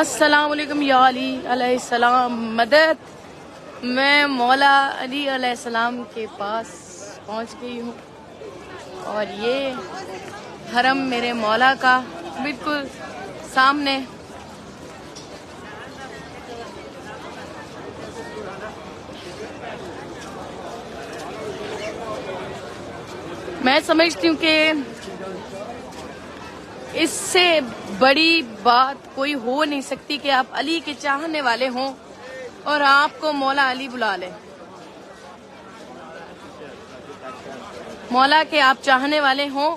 अस्सलाम वालेकुम या अली अलैहिस्सलाम मदद। मैं मौला अली अलैहिस्सलाम के पास पहुंच गई हूँ और ये हरम मेरे मौला का बिल्कुल सामने। मैं समझती हूँ कि इससे बड़ी बात कोई हो नहीं सकती कि आप अली के चाहने वाले हों और आपको मौला अली बुला ले। मौला के आप चाहने वाले हों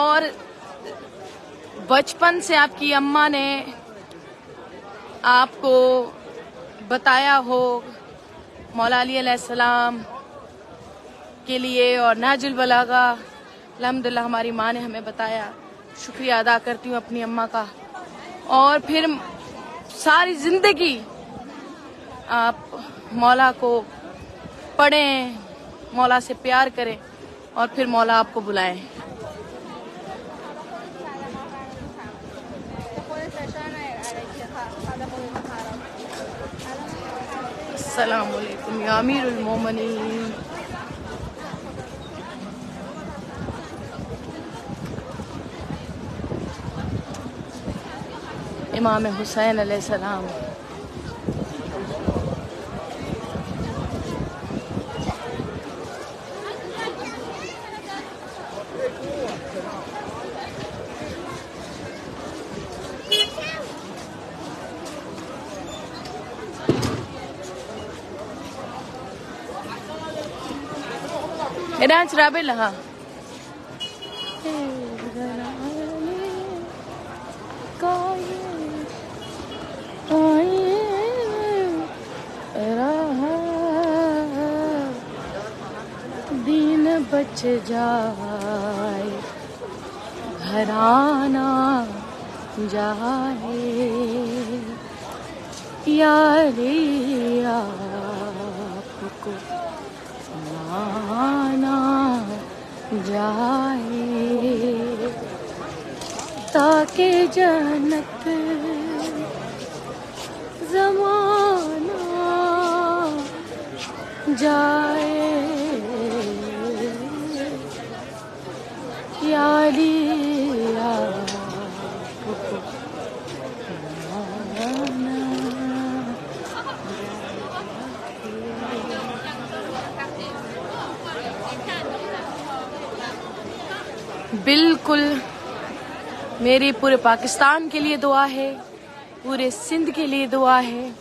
और बचपन से आपकी अम्मा ने आपको बताया हो मौला अली अलैहिस्सलाम के लिए और नाजुल बलागा। अल्हम्दुलिल्लाह हमारी माँ ने हमें बताया, शुक्रिया अदा करती हूँ अपनी अम्मा का। और फिर सारी जिंदगी आप मौला को पढ़ें, मौला से प्यार करें और फिर मौला आपको बुलाएं। अस्सलाम वालेकुम या अमीरुल मोमिनीन। इमाम हुसैन अलैहिस्सलाम। डांस राबिल हाँ दिन बच जाए घराना जाए यारे आपको माना जाए ताकि जन्नत ज़माना जाए यारी आपको माना। बिल्कुल मेरी पूरे पाकिस्तान के लिए दुआ है, पूरे सिंध के लिए दुआ है।